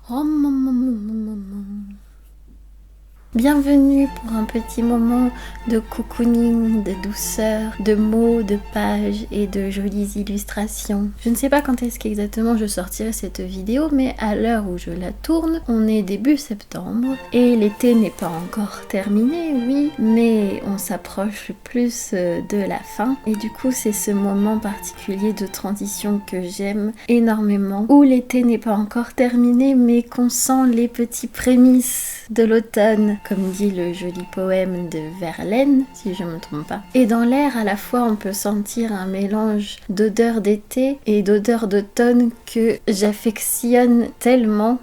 Oh, maman. Bienvenue pour un petit moment de cocooning, de douceur, de mots, de pages et de jolies illustrations. Je ne sais pas quand est-ce qu'exactement je sortirai cette vidéo, mais à l'heure où je la tourne, on est début septembre et l'été n'est pas encore terminé, oui, mais on s'approche plus de la fin. Et du coup, c'est ce moment particulier de transition que j'aime énormément, où l'été n'est pas encore terminé, mais qu'on sent les petits prémices de l'automne, comme dit le joli poème de Verlaine, si je ne me trompe pas. Et dans l'air, à la fois, on peut sentir un mélange d'odeurs d'été et d'odeurs d'automne que j'affectionne tellement,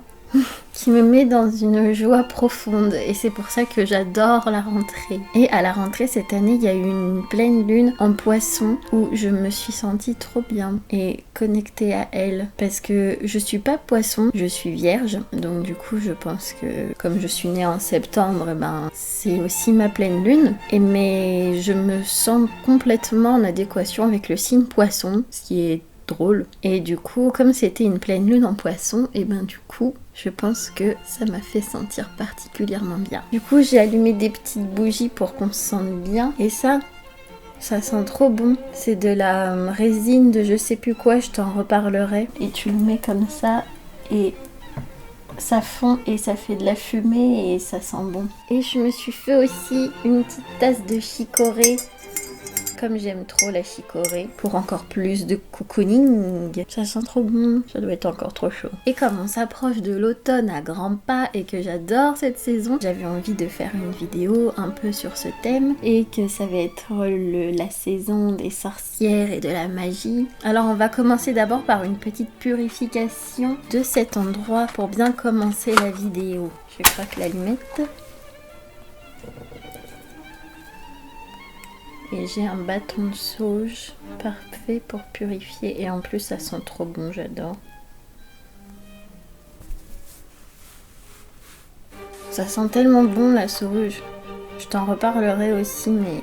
qui me met dans une joie profonde, et c'est pour ça que j'adore la rentrée. Et à la rentrée cette année, il y a eu une pleine lune en Poisson où je me suis sentie trop bien et connectée à elle, parce que je suis pas Poisson, je suis Vierge, donc du coup je pense que comme je suis née en septembre, c'est aussi ma pleine lune, mais je me sens complètement en adéquation avec le signe Poisson, ce qui est drôle. Et du coup, comme c'était une pleine lune en Poisson, et du coup, je pense que ça m'a fait sentir particulièrement bien. Du coup, j'ai allumé des petites bougies pour qu'on se sente bien. Et ça sent trop bon. C'est de la résine de je sais plus quoi, je t'en reparlerai. Et tu le mets comme ça et ça fond et ça fait de la fumée et ça sent bon. Et je me suis fait aussi une petite tasse de chicorée. Comme j'aime trop la chicorée, pour encore plus de cocooning. Ça sent trop bon, ça doit être encore trop chaud. Et comme on s'approche de l'automne à grands pas et que j'adore cette saison, j'avais envie de faire une vidéo un peu sur ce thème et que ça va être la saison des sorcières et de la magie. Alors on va commencer d'abord par une petite purification de cet endroit pour bien commencer la vidéo. Je craque l'allumette. Et j'ai un bâton de sauge parfait pour purifier. Et en plus, ça sent trop bon, j'adore. Ça sent tellement bon la sauge. Je t'en reparlerai aussi, mais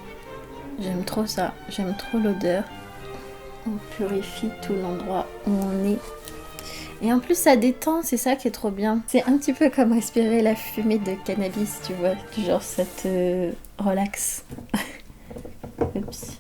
j'aime trop ça. J'aime trop l'odeur. On purifie tout l'endroit où on est. Et en plus, ça détend, c'est ça qui est trop bien. C'est un petit peu comme respirer la fumée de cannabis, tu vois. Genre, ça te relaxe. Oups.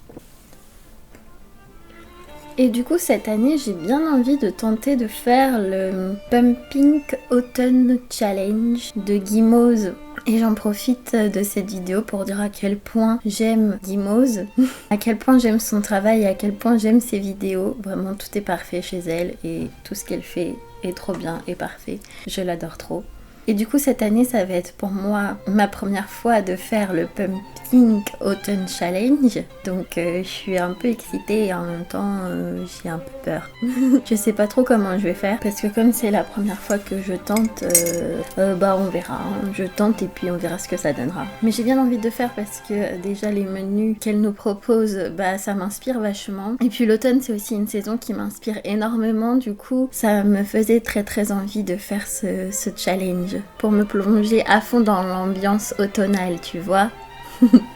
Et du coup, cette année, j'ai bien envie de tenter de faire le Pumping Autumn Challenge de Gimose. Et j'en profite de cette vidéo pour dire à quel point j'aime Gimose, à quel point j'aime son travail, à quel point j'aime ses vidéos. Vraiment, tout est parfait chez elle et tout ce qu'elle fait est trop bien et parfait. Je l'adore trop. Et du coup, cette année, ça va être pour moi ma première fois de faire le Pumping Autumn Challenge. Donc, je suis un peu excitée et en même temps, j'ai un peu peur. Je sais pas trop comment je vais faire parce que comme c'est la première fois que je tente, on verra. Hein. Je tente et puis on verra ce que ça donnera. Mais j'ai bien envie de faire parce que déjà les menus qu'elle nous propose, ça m'inspire vachement. Et puis l'automne, c'est aussi une saison qui m'inspire énormément. Du coup, ça me faisait très très envie de faire ce challenge pour me plonger à fond dans l'ambiance automnale, tu vois.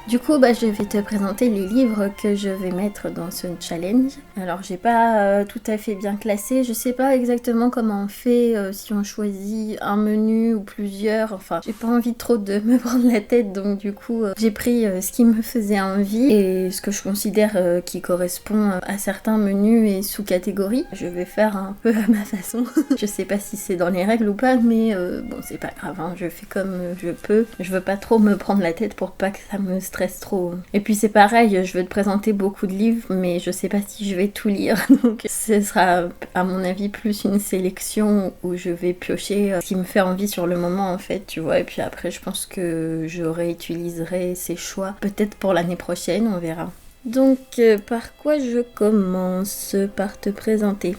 Du coup, je vais te présenter les livres que je vais mettre dans ce challenge. Alors, j'ai pas tout à fait bien classé. Je sais pas exactement comment on fait, si on choisit un menu ou plusieurs. Enfin, j'ai pas envie trop de me prendre la tête. Donc, du coup, j'ai pris ce qui me faisait envie et ce que je considère qui correspond à certains menus et sous-catégories. Je vais faire un peu à ma façon. Je sais pas si c'est dans les règles ou pas, mais bon, c'est pas grave. Hein. Je fais comme je peux. Je veux pas trop me prendre la tête pour pas que ça me stresse trop. Et puis c'est pareil, je vais te présenter beaucoup de livres, mais je sais pas si je vais tout lire. Donc ce sera à mon avis plus une sélection où je vais piocher ce qui me fait envie sur le moment en fait, tu vois. Et puis après je pense que je réutiliserai ces choix peut-être pour l'année prochaine, on verra. Donc par quoi je commence? Par te présenter.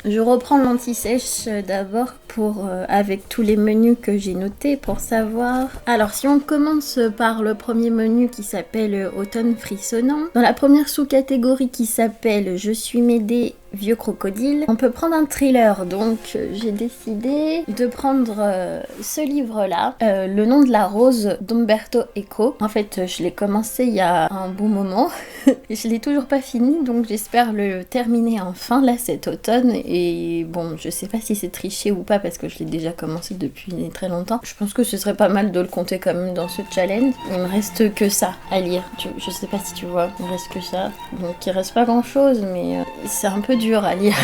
Je reprends l'anti-sèche d'abord pour avec tous les menus que j'ai notés pour savoir. Alors si on commence par le premier menu qui s'appelle Automne frissonnant, dans la première sous-catégorie qui s'appelle Je suis Médée vieux crocodile. On peut prendre un thriller, donc j'ai décidé de prendre ce livre-là, Le nom de la rose d'Umberto Eco. En fait, je l'ai commencé il y a un bon moment, et je l'ai toujours pas fini, donc j'espère le terminer enfin là cet automne. Et bon, je sais pas si c'est triché ou pas parce que je l'ai déjà commencé depuis très longtemps. Je pense que ce serait pas mal de le compter quand même dans ce challenge. Il me reste que ça à lire. Je sais pas si tu vois, il me reste que ça. Donc il reste pas grand chose, mais c'est un peu dur à lire.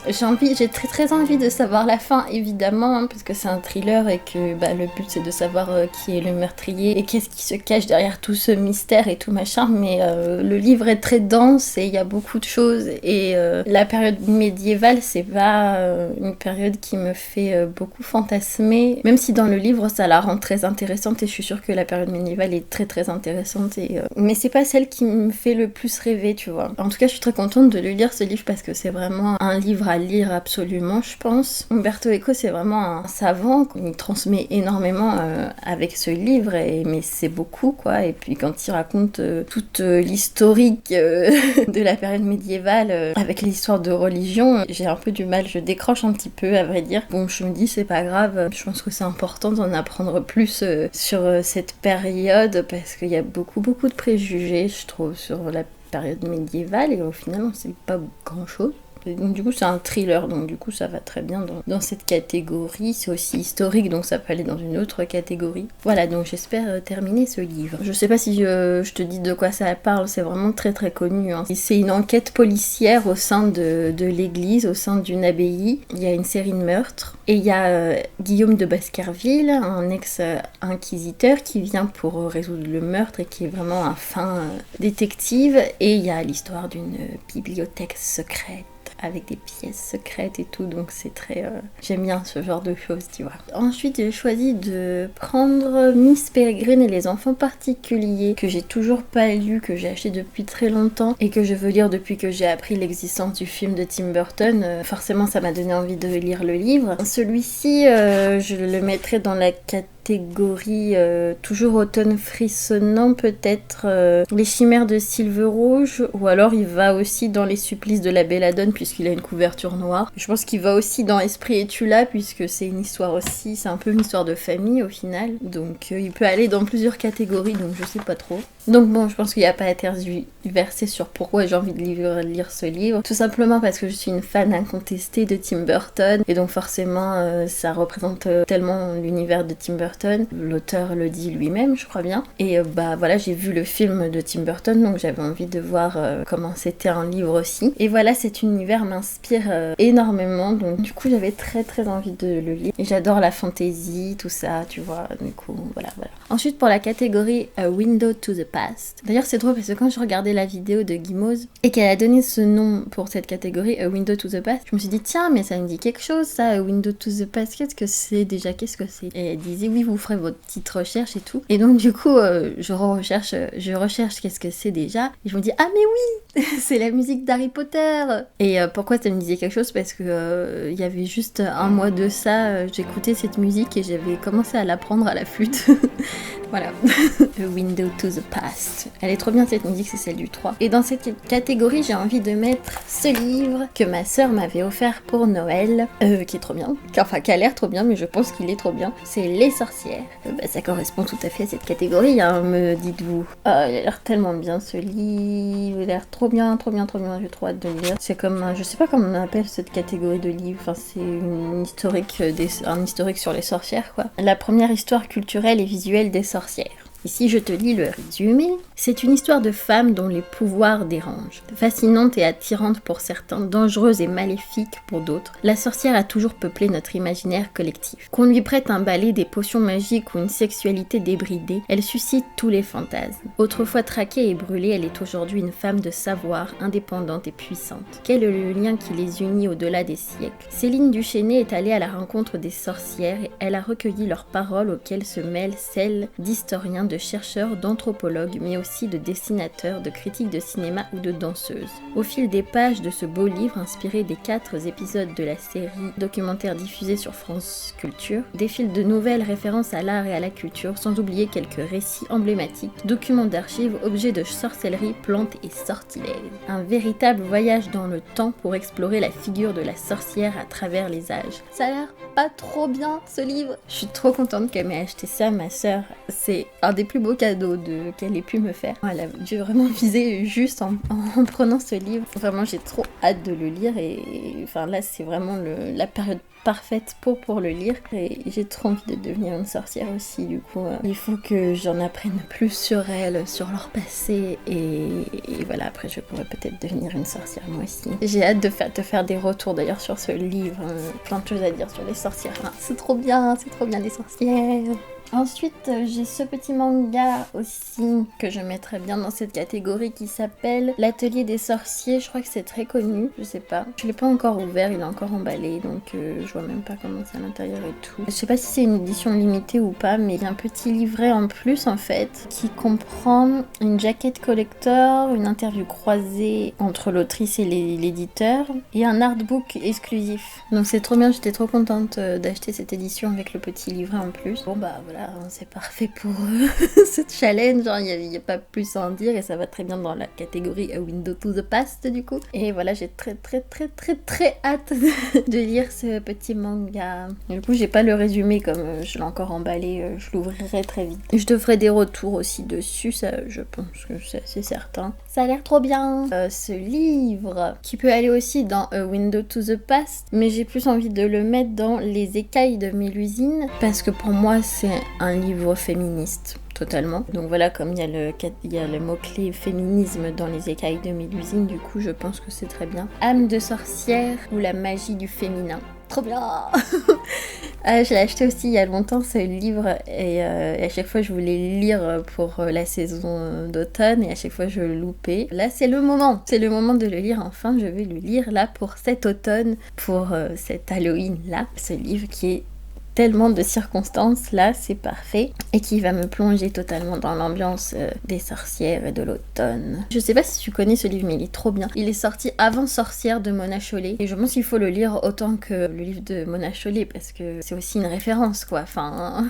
J'ai très envie de savoir la fin, évidemment, hein, parce que c'est un thriller et que le but c'est de savoir qui est le meurtrier et qu'est-ce qui se cache derrière tout ce mystère et tout machin. Mais le livre est très dense et il y a beaucoup de choses. Et la période médiévale, c'est pas une période qui me fait beaucoup fantasmer, même si dans le livre ça la rend très intéressante, et je suis sûre que la période médiévale est très intéressante, mais c'est pas celle qui me fait le plus rêver, tu vois. En tout cas, je suis très contente de le lire, ce livre, parce que c'est vraiment un livre à lire absolument, je pense. Umberto Eco, c'est vraiment un savant, il transmet énormément avec ce livre, mais c'est beaucoup, quoi. Et puis quand il raconte toute l'historique de la période médiévale avec l'histoire de religion, j'ai un peu du mal, je décroche un petit peu, à vrai dire. Bon, je me dis, c'est pas grave, je pense que c'est important d'en apprendre plus sur cette période, parce qu'il y a beaucoup de préjugés, je trouve, sur la période médiévale, et au final, on sait pas grand-chose. Donc du coup c'est un thriller, donc du coup ça va très bien dans cette catégorie. C'est aussi historique, donc ça peut aller dans une autre catégorie. Voilà, donc j'espère terminer ce livre. Je sais pas si je te dis de quoi ça parle, c'est vraiment très connu, hein. C'est une enquête policière au sein de l'église, au sein d'une abbaye. Il y a une série de meurtres, et il y a Guillaume de Baskerville, un ex-inquisiteur qui vient pour résoudre le meurtre et qui est vraiment un fin détective. Et il y a l'histoire d'une bibliothèque secrète avec des pièces secrètes et tout, donc c'est très... J'aime bien ce genre de choses, tu vois. Ensuite, j'ai choisi de prendre Miss Peregrine et les enfants particuliers, que j'ai toujours pas lu, que j'ai acheté depuis très longtemps, et que je veux lire depuis que j'ai appris l'existence du film de Tim Burton. Forcément, ça m'a donné envie de lire le livre. Celui-ci, je le mettrai dans la catégorie toujours automne frissonnant, peut-être Les chimères de Sylve Rouge, ou alors il va aussi dans Les supplices de la Belladone, puisqu'il a une couverture noire. Je pense qu'il va aussi dans Esprit es-tu là, puisque c'est une histoire aussi, c'est un peu une histoire de famille au final, donc il peut aller dans plusieurs catégories, donc je sais pas trop. Donc bon, je pense qu'il n'y a pas à tergiverser sur pourquoi j'ai envie de lire ce livre, tout simplement parce que je suis une fan incontestée de Tim Burton, et donc forcément ça représente tellement l'univers de Tim Burton. L'auteur le dit lui-même, je crois bien. Et voilà, j'ai vu le film de Tim Burton, donc j'avais envie de voir comment c'était un livre aussi. Et voilà, cet univers m'inspire énormément, donc du coup j'avais très envie de le lire. Et j'adore la fantasy, tout ça, tu vois, du coup voilà. Ensuite, pour la catégorie A Window to the Past. D'ailleurs, c'est drôle parce que quand je regardais la vidéo de Guimauze et qu'elle a donné ce nom pour cette catégorie, A Window to the Past, je me suis dit, tiens, mais ça me dit quelque chose ça, A Window to the Past, qu'est-ce que c'est déjà, qu'est-ce que c'est? Et elle disait, oui, vous ferez votre petite recherche et tout. Et donc, du coup, je recherche qu'est-ce que c'est déjà. Et je me dis, ah, mais oui, c'est la musique d'Harry Potter. Et pourquoi ça me disait quelque chose? Parce que il y avait juste un mois de ça, j'écoutais cette musique et j'avais commencé à l'apprendre à la flûte. Voilà. A Window to the Past. Elle est trop bien cette musique, c'est celle du 3. Et dans cette catégorie, j'ai envie de mettre ce livre que ma sœur m'avait offert pour Noël, qui est trop bien. Enfin, qui a l'air trop bien, mais je pense qu'il est trop bien. C'est Les Sorcières. Ça correspond tout à fait à cette catégorie, hein, me dites-vous. Il a l'air tellement bien ce livre. Il a l'air trop bien. J'ai trop hâte de le lire. C'est comme, je sais pas comment on appelle cette catégorie de livre. Enfin, c'est un historique sur les sorcières, quoi. La première histoire culturelle et visuelle des sorcières. Ici, je te lis le résumé. C'est une histoire de femme dont les pouvoirs dérangent. Fascinante et attirante pour certains, dangereuse et maléfique pour d'autres, la sorcière a toujours peuplé notre imaginaire collectif. Qu'on lui prête un balai, des potions magiques ou une sexualité débridée, elle suscite tous les fantasmes. Autrefois traquée et brûlée, elle est aujourd'hui une femme de savoir, indépendante et puissante. Quel est le lien qui les unit au-delà des siècles? Céline Duchesnay est allée à la rencontre des sorcières et elle a recueilli leurs paroles auxquelles se mêlent celles d'historiens de de chercheurs, d'anthropologues, mais aussi de dessinateurs, de critiques de cinéma ou de danseuses. Au fil des pages de ce beau livre, inspiré des 4 épisodes de la série documentaire diffusée sur France Culture, défilent de nouvelles références à l'art et à la culture, sans oublier quelques récits emblématiques, documents d'archives, objets de sorcellerie, plantes et sortilèges. Un véritable voyage dans le temps pour explorer la figure de la sorcière à travers les âges. Ça a l'air pas trop bien ce livre. Je suis trop contente qu'elle m'ait acheté ça, ma sœur. C'est un des plus beaux cadeaux qu'elle ait pu me faire. Elle a dû vraiment viser juste en prenant ce livre. Vraiment, j'ai trop hâte de le lire et enfin là, c'est vraiment la période parfaite pour le lire et j'ai trop envie de devenir une sorcière aussi. Du coup, il faut que j'en apprenne plus sur elles, sur leur passé et voilà, après je pourrais peut-être devenir une sorcière moi aussi. J'ai hâte de faire des retours d'ailleurs sur ce livre, plein de choses à dire sur les sorcières. Enfin, c'est trop bien les sorcières. Ensuite, j'ai ce petit manga aussi que je mettrais bien dans cette catégorie qui s'appelle L'Atelier des Sorciers. Je crois que c'est très connu, je sais pas. Je l'ai pas encore ouvert, il est encore emballé, donc je vois même pas comment c'est à l'intérieur et tout. Je sais pas si c'est une édition limitée ou pas, mais il y a un petit livret en plus en fait qui comprend une jaquette collector, une interview croisée entre l'autrice et l'éditeur et un artbook exclusif. Donc c'est trop bien, j'étais trop contente d'acheter cette édition avec le petit livret en plus. Bon bah voilà, c'est parfait pour ce challenge, il n'y a pas plus à en dire et ça va très bien dans la catégorie A Window to the Past du coup. Et voilà, j'ai très hâte de lire ce petit manga. Du coup, j'ai pas le résumé comme je l'ai encore emballé, je l'ouvrirai très vite. Je te ferai des retours aussi dessus, ça je pense que c'est certain. Ça a l'air trop bien, ce livre, qui peut aller aussi dans A Window to the Past, mais j'ai plus envie de le mettre dans Les Écailles de Mélusine, parce que pour moi c'est un livre féministe. Totalement. Donc voilà, comme il y a le mot-clé féminisme dans Les Écailles de Mélusine, du coup je pense que c'est très bien. Âme de sorcière ou la magie du féminin. Trop bien. Je l'ai acheté aussi il y a longtemps ce livre et à chaque fois je voulais le lire pour la saison d'automne et à chaque fois je le loupais. Là c'est le moment de le lire enfin, je vais le lire là pour cet automne, pour cet Halloween là. Ce livre qui est tellement de circonstances, là c'est parfait et qui va me plonger totalement dans l'ambiance des sorcières et de l'automne. Je sais pas si tu connais ce livre mais il est trop bien. Il est sorti avant Sorcière de Mona Chollet et je pense qu'il faut le lire autant que le livre de Mona Chollet parce que c'est aussi une référence quoi, enfin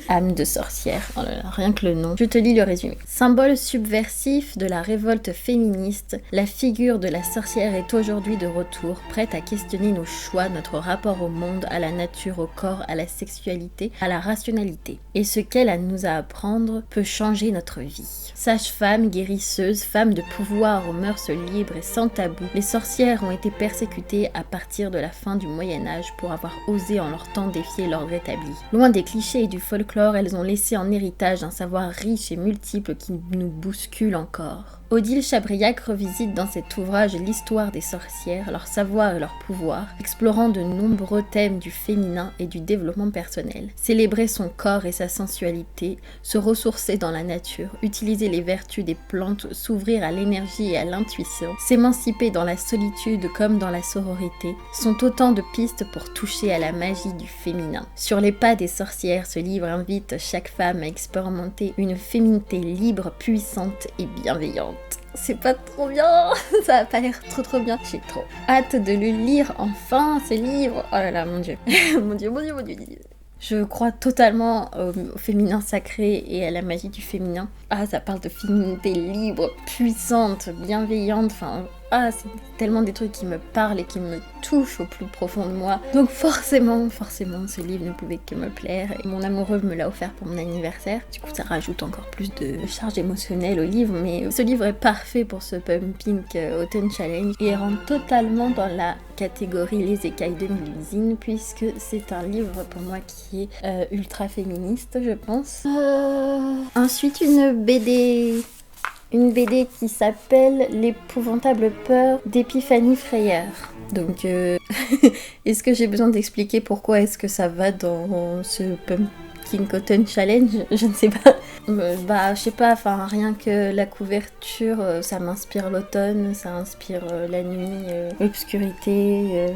âme de sorcière, oh là là, rien que le nom. Je te lis le résumé. Symbole subversif de la révolte féministe, la figure de la sorcière est aujourd'hui de retour, prête à questionner nos choix, notre rapport au monde, à la nature, au corps, à la sexualité, à la rationalité. Et ce qu'elle a nous à apprendre peut changer notre vie. Sage-femme, guérisseuse, femme de pouvoir aux mœurs libres et sans tabou, les sorcières ont été persécutées à partir de la fin du Moyen-Âge pour avoir osé en leur temps défier l'ordre établi. Loin des clichés et du folklore, elles ont laissé en héritage un savoir riche et multiple qui nous bouscule encore. Odile Chabriac revisite dans cet ouvrage l'histoire des sorcières, leur savoir et leur pouvoir, explorant de nombreux thèmes du féminin et du développement personnel. Célébrer son corps et sa sensualité, se ressourcer dans la nature, utiliser les vertus des plantes, s'ouvrir à l'énergie et à l'intuition, s'émanciper dans la solitude comme dans la sororité, sont autant de pistes pour toucher à la magie du féminin. Sur les pas des sorcières, ce livre invite chaque femme à expérimenter une féminité libre, puissante et bienveillante. C'est pas trop bien, ça a pas l'air trop bien. J'ai trop hâte de le lire enfin, ce livre. Oh là là, mon dieu. mon dieu. Je crois totalement au féminin sacré et à la magie du féminin. Ah, ça parle de féminité libre, puissante, bienveillante, enfin... Ah, c'est tellement des trucs qui me parlent et qui me touchent au plus profond de moi. Donc forcément, ce livre ne pouvait que me plaire. Et mon amoureux me l'a offert pour mon anniversaire. Du coup, ça rajoute encore plus de charge émotionnelle au livre. Mais ce livre est parfait pour ce Pumping Autumn Challenge. Et rentre totalement dans la catégorie Les Écailles de Mélusine, puisque c'est un livre pour moi qui est ultra féministe, je pense. Ensuite, une BD qui s'appelle L'épouvantable peur d'Épiphanie Freyer. Donc, est-ce que j'ai besoin d'expliquer pourquoi est-ce que ça va dans ce Pumpkin Cotton Challenge? Je ne sais pas. Bah je sais pas, enfin rien que la couverture, ça m'inspire l'automne, ça inspire la nuit, l'obscurité,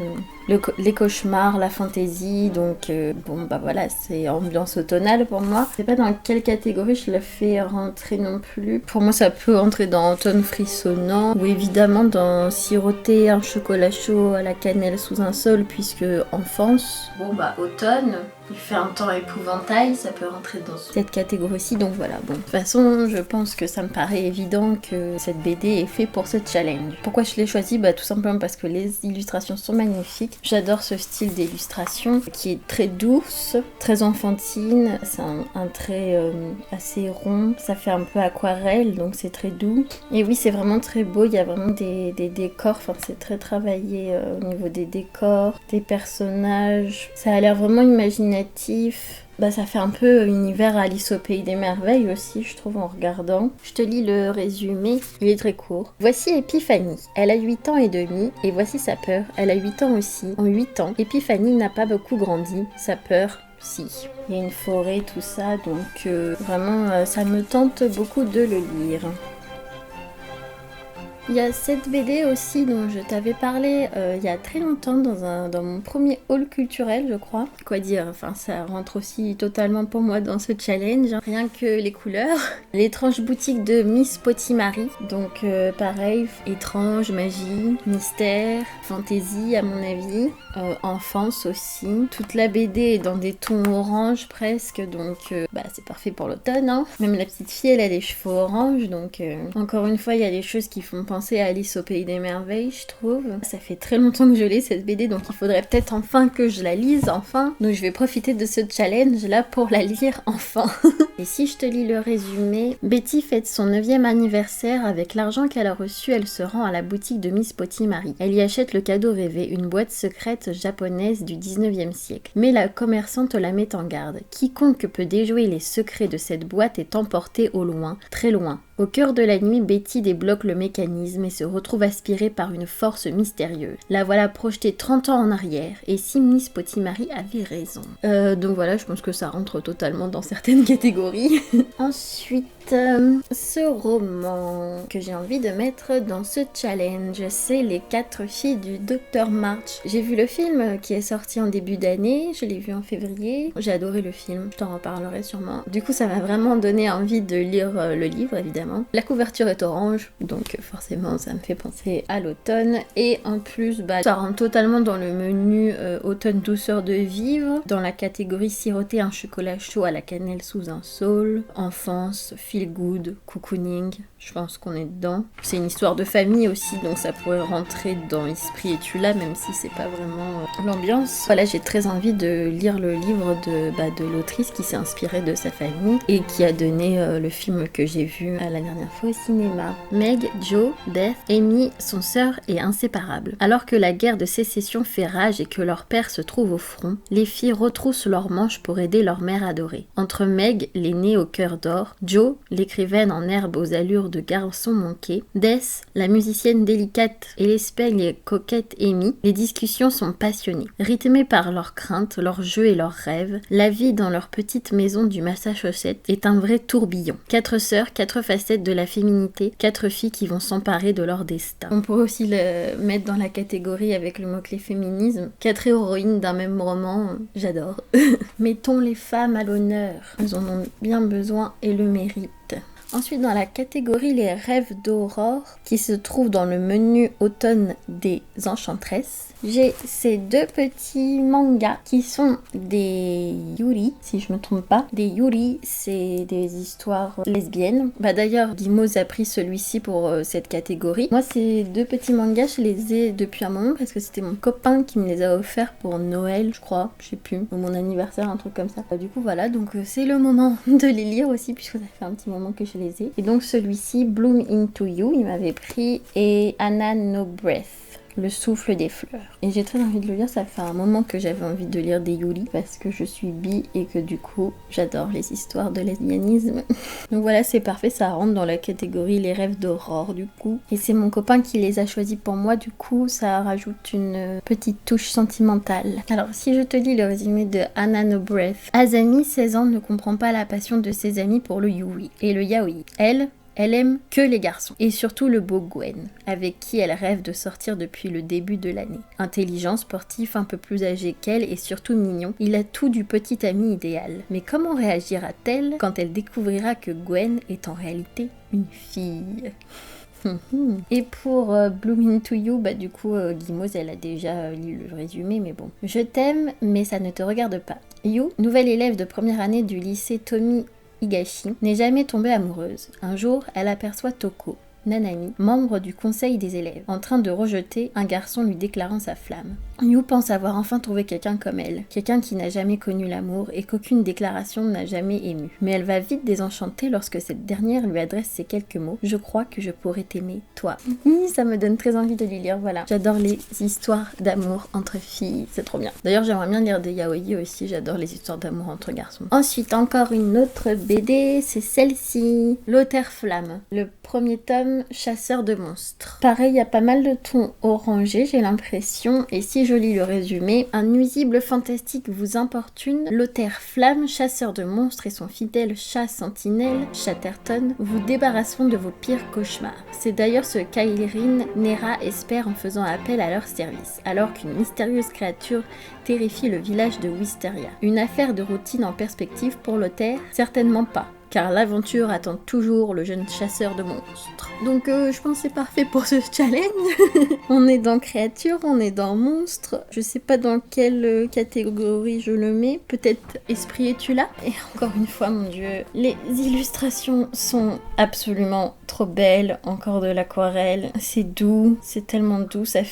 les cauchemars, la fantaisie, donc bon bah voilà, c'est ambiance automnale pour moi. Je sais pas dans quelle catégorie je la fais rentrer non plus. Pour moi ça peut entrer dans automne frissonnant, ou évidemment dans siroter un chocolat chaud à la cannelle sous un sol, puisque enfance. Bon bah automne, il fait un temps épouvantail, ça peut rentrer dans cette catégorie-ci, donc voilà, bon. De toute façon, je pense que ça me paraît évident que cette BD est faite pour ce challenge. Pourquoi je l'ai choisie? Bah tout simplement parce que les illustrations sont magnifiques. J'adore ce style d'illustration qui est très douce, très enfantine. C'est un trait assez rond, ça fait un peu aquarelle, donc c'est très doux. Et oui, c'est vraiment très beau, il y a vraiment des décors, enfin c'est très travaillé au niveau des décors, des personnages. Ça a l'air vraiment imaginatif. Bah ça fait un peu univers Alice au pays des merveilles aussi, je trouve, en regardant. Je te lis le résumé, il est très court. Voici Épiphanie, elle a 8 ans et demi, et voici sa peur, elle a 8 ans aussi. En 8 ans, Épiphanie n'a pas beaucoup grandi, sa peur, si. Il y a une forêt, tout ça, donc vraiment ça me tente beaucoup de le lire. Il y a cette BD aussi dont je t'avais parlé il y a très longtemps dans mon premier haul culturel, je crois. Quoi dire, enfin ça rentre aussi totalement pour moi dans ce challenge. Rien que les couleurs. L'étrange boutique de Miss Potimari. Donc pareil, étrange, magie, mystère, fantaisie à mon avis. Enfance aussi. Toute la BD est dans des tons orange presque, donc bah, c'est parfait pour l'automne. Hein. Même la petite fille, elle a les cheveux orange, donc encore une fois, il y a des choses qui font penser à Alice au pays des merveilles, je trouve. Ça fait très longtemps que je l'ai cette BD, donc il faudrait peut-être enfin que je la lise, enfin. Donc je vais profiter de ce challenge là pour la lire enfin. Et si je te lis le résumé, Betty fête son 9e anniversaire. Avec l'argent qu'elle a reçu, elle se rend à la boutique de Miss Potimari. Elle y achète le cadeau rêvé, une boîte secrète japonaise du 19e siècle. Mais la commerçante la met en garde. Quiconque peut déjouer les secrets de cette boîte est emporté au loin, très loin. Au cœur de la nuit, Betty débloque le mécanisme et se retrouve aspirée par une force mystérieuse. La voilà projetée 30 ans en arrière, et si Miss Potimari avait raison. Donc voilà, je pense que ça rentre totalement dans certaines catégories. Ensuite, ce roman que j'ai envie de mettre dans ce challenge, c'est Les 4 filles du Dr March. J'ai vu le film qui est sorti en début d'année, je l'ai vu en février. J'ai adoré le film, je t'en reparlerai sûrement. Du coup, ça m'a vraiment donné envie de lire le livre, évidemment. La couverture est orange, donc forcément ça me fait penser à l'automne. Et en plus, bah, ça rentre totalement dans le menu automne douceur de vivre, dans la catégorie siroter un chocolat chaud à la cannelle sous un saule, enfance, feel good, cocooning, je pense qu'on est dedans. C'est une histoire de famille aussi, donc ça pourrait rentrer dans Esprit et tu l'as, même si c'est pas vraiment l'ambiance. Voilà, j'ai très envie de lire le livre de l'autrice qui s'est inspirée de sa famille et qui a donné le film que j'ai vu la dernière fois au cinéma. Meg, Joe, Beth, Amy sont sœurs et inséparables. Alors que la guerre de sécession fait rage et que leur père se trouve au front, les filles retroussent leurs manches pour aider leur mère adorée. Entre Meg, l'aînée au cœur d'or, Joe, l'écrivaine en herbe aux allures de garçon manqué, Beth, la musicienne délicate et l'espègle et coquette Amy, les discussions sont passionnées. Rythmées par leurs craintes, leurs jeux et leurs rêves, la vie dans leur petite maison du Massachusetts est un vrai tourbillon. 4 sœurs, 4 facettes de la féminité, 4 filles qui vont s'emparer de leur destin. On pourrait aussi le mettre dans la catégorie avec le mot-clé féminisme. 4 héroïnes d'un même roman, j'adore. Mettons les femmes à l'honneur. Elles en ont bien besoin et le méritent. Ensuite, dans la catégorie Les rêves d'Aurore, qui se trouve dans le menu automne des Enchantresses, j'ai ces 2 petits mangas qui sont des yuri, si je me trompe pas. Des yuri, c'est des histoires lesbiennes. Bah d'ailleurs, Gimos a pris celui-ci pour cette catégorie. Moi, ces 2 petits mangas, je les ai depuis un moment parce que c'était mon copain qui me les a offerts pour Noël, je crois, je sais plus, ou mon anniversaire, un truc comme ça. Du coup, voilà, donc c'est le moment de les lire aussi puisque ça fait un petit moment que je les ai. Et donc celui-ci, Bloom Into You, il m'avait pris, et Anna No Breath, Le souffle des fleurs. Et j'ai très envie de le lire, ça fait un moment que j'avais envie de lire des Yuri parce que je suis bi et que du coup j'adore les histoires de lesbianisme. Donc voilà, c'est parfait, ça rentre dans la catégorie les rêves d'Aurore du coup. Et c'est mon copain qui les a choisis pour moi, du coup ça rajoute une petite touche sentimentale. Alors si je te lis le résumé de Hannah No Breath. Azami, 16 ans, ne comprend pas la passion de ses amis pour le Yuri et le Yaoi. Elle aime que les garçons, et surtout le beau Gwen, avec qui elle rêve de sortir depuis le début de l'année. Intelligent, sportif, un peu plus âgé qu'elle et surtout mignon, il a tout du petit ami idéal. Mais comment réagira-t-elle quand elle découvrira que Gwen est en réalité une fille ? Et pour Bloom Into You, bah du coup Guimauve elle a déjà lu le résumé, mais bon. Je t'aime, mais ça ne te regarde pas. You, nouvelle élève de première année du lycée Tomi Higashi, n'est jamais tombée amoureuse. Un jour, elle aperçoit Toko, Nanami, membre du conseil des élèves, en train de rejeter un garçon lui déclarant sa flamme. Yu pense avoir enfin trouvé quelqu'un comme elle, quelqu'un qui n'a jamais connu l'amour et qu'aucune déclaration n'a jamais ému. Mais elle va vite désenchanter lorsque cette dernière lui adresse ces quelques mots. Je crois que je pourrais t'aimer, toi. Ça me donne très envie de les lire, voilà. J'adore les histoires d'amour entre filles, c'est trop bien. D'ailleurs, j'aimerais bien lire des yaoi aussi, j'adore les histoires d'amour entre garçons. Ensuite, encore une autre BD, c'est celle-ci, L'Auteur Flamme, le premier tome, Chasseur de monstres. Pareil, il y a pas mal de tons orangés, j'ai l'impression, et si je lis le résumé, un nuisible fantastique vous importune, l'auteur Flamme, chasseur de monstres et son fidèle chat sentinelle, Chatterton, vous débarrasseront de vos pires cauchemars. C'est d'ailleurs ce qu'Ailrin Nera espère en faisant appel à leur service, alors qu'une mystérieuse créature terrifie le village de Wisteria. Une affaire de routine en perspective pour l'auteur? Certainement pas, car l'aventure attend toujours le jeune chasseur de monstres. Donc je pense que c'est parfait pour ce challenge. On est dans créature, on est dans monstre. Je sais pas dans quelle catégorie je le mets. Peut-être esprit et tu là. Et encore une fois, mon dieu, les illustrations sont absolument trop belles. Encore de l'aquarelle. C'est doux, c'est tellement doux. Ça me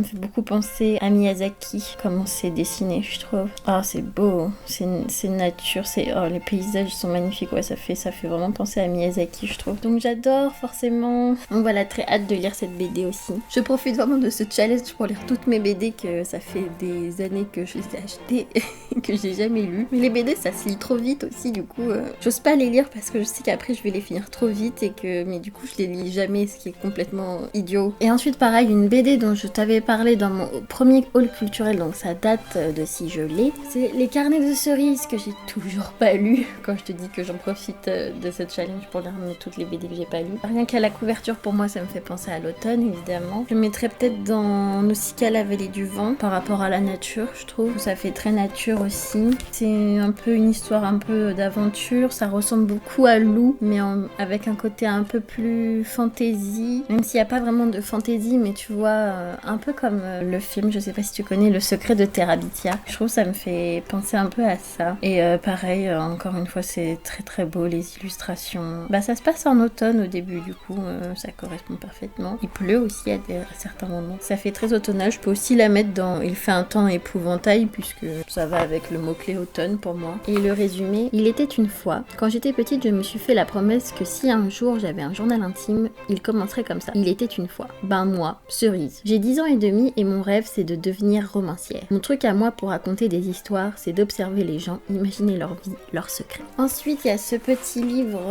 fait beaucoup penser à Miyazaki. Comment c'est dessiné, je trouve. Ah, c'est beau. C'est nature. Les paysages sont magnifiques. Ouais, ça fait vraiment penser à Miyazaki, je trouve. Donc j'adore forcément. Donc voilà, très hâte de lire cette BD aussi. Je profite vraiment de ce challenge pour lire toutes mes BD, que ça fait des années que je les ai achetées et que j'ai jamais lues. Mais les BD, ça se lit trop vite aussi, du coup j'ose pas les lire parce que je sais qu'après je vais les finir trop vite mais du coup je les lis jamais, ce qui est complètement idiot. Et ensuite pareil, une BD dont je t'avais parlé dans mon premier haul culturel, donc ça date de si je l'ai, c'est Les Carnets de Cerises, que j'ai toujours pas lu. Quand je te dis que j'en profite de cette challenge pour lire toutes les BD que j'ai pas lues. Rien qu'à la couverture, pour moi ça me fait penser à l'automne, évidemment. Je mettrais peut-être dans Nausicaa, la vallée du vent, par rapport à la nature, je trouve. Ça fait très nature aussi. C'est un peu une histoire un peu d'aventure, ça ressemble beaucoup à Lou, mais avec un côté un peu plus fantasy, même s'il n'y a pas vraiment de fantasy, mais tu vois, un peu comme le film, je sais pas si tu connais, Le Secret de Terabithia. Je trouve que ça me fait penser un peu à ça. Et pareil, encore une fois, c'est très très beau, les illustrations. Bah ça se passe en automne au début, du coup ça correspond parfaitement. Il pleut aussi à certains moments. Ça fait très automnal. Je peux aussi la mettre dans Il fait un temps épouvantail, puisque ça va avec le mot-clé automne pour moi. Et le résumé: il était une fois, quand j'étais petite, je me suis fait la promesse que si un jour j'avais un journal intime, il commencerait comme ça. Il était une fois. Ben moi, Cerise. J'ai 10 ans et demi et mon rêve c'est de devenir romancière. Mon truc à moi pour raconter des histoires, c'est d'observer les gens, imaginer leur vie, leurs secrets. Ensuite, il y a ce petit livre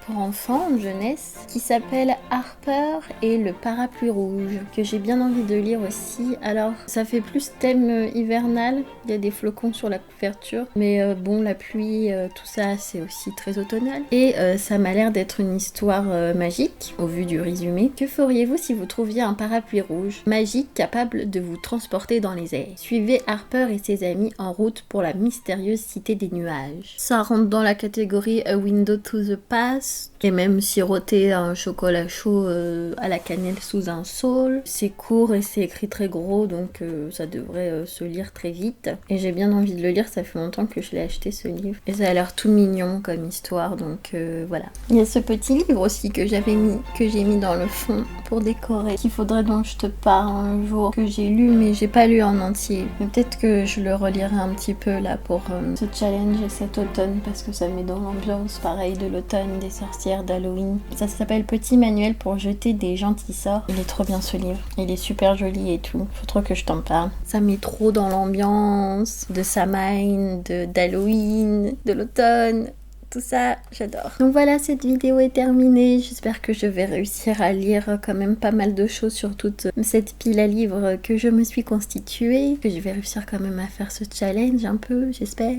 pour enfants, jeunesse, qui s'appelle Harper et le parapluie rouge, que j'ai bien envie de lire aussi. Alors, ça fait plus thème hivernal, il y a des flocons sur la couverture, mais bon, la pluie, tout ça, c'est aussi très automnal. Et ça m'a l'air d'être une histoire magique, au vu du résumé. Que feriez-vous si vous trouviez un parapluie rouge, magique, capable de vous transporter dans les airs? Suivez Harper et ses amis en route pour la mystérieuse cité des nuages. Ça rentre dans la catégorie A Window to the Past, et même siroter un chocolat chaud à la cannelle sous un saule. C'est court et c'est écrit très gros, donc ça devrait se lire très vite. Et j'ai bien envie de le lire, ça fait longtemps que je l'ai acheté ce livre. Et ça a l'air tout mignon comme histoire, donc voilà. Il y a ce petit livre aussi que j'ai mis dans le fond pour décorer, qu'il faudrait dont je te parle un jour, que j'ai lu mais j'ai pas lu en entier. Mais peut-être que je le relirai un petit peu là pour ce challenge et cet automne, parce que ça met dans l'ambiance. l'ambiance, pareil, de l'automne, des sorcières, d'Halloween. Ça s'appelle Petit manuel pour jeter des gentils sorts. Il est trop bien ce livre. Il est super joli et tout. Faut trop que je t'en parle. Ça met trop dans l'ambiance de Samhain, d'Halloween, de l'automne. Tout ça, j'adore. Donc voilà, cette vidéo est terminée. J'espère que je vais réussir à lire quand même pas mal de choses sur toute cette pile à livres que je me suis constituée. Que je vais réussir quand même à faire ce challenge un peu, j'espère.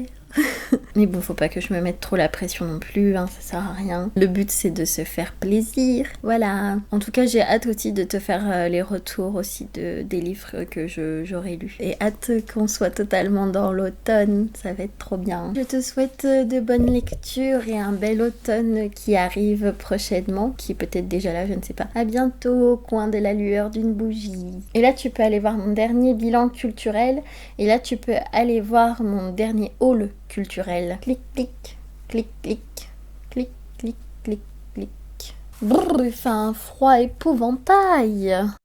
Mais bon, faut pas que je me mette trop la pression non plus, hein, ça sert à rien. Le but c'est de se faire plaisir. Voilà. En tout cas, j'ai hâte aussi de te faire les retours aussi des livres que j'aurai lus. Et hâte qu'on soit totalement dans l'automne, ça va être trop bien. Je te souhaite de bonnes lectures et un bel automne qui arrive prochainement, qui est peut-être déjà là, je ne sais pas. À bientôt au coin de la lueur d'une bougie. Et là, tu peux aller voir mon dernier bilan culturel. Et là, tu peux aller voir mon dernier haul culturel. Clic, clic, clic, clic, clic, clic, clic, clic. Brrr, il fait un froid épouvantail.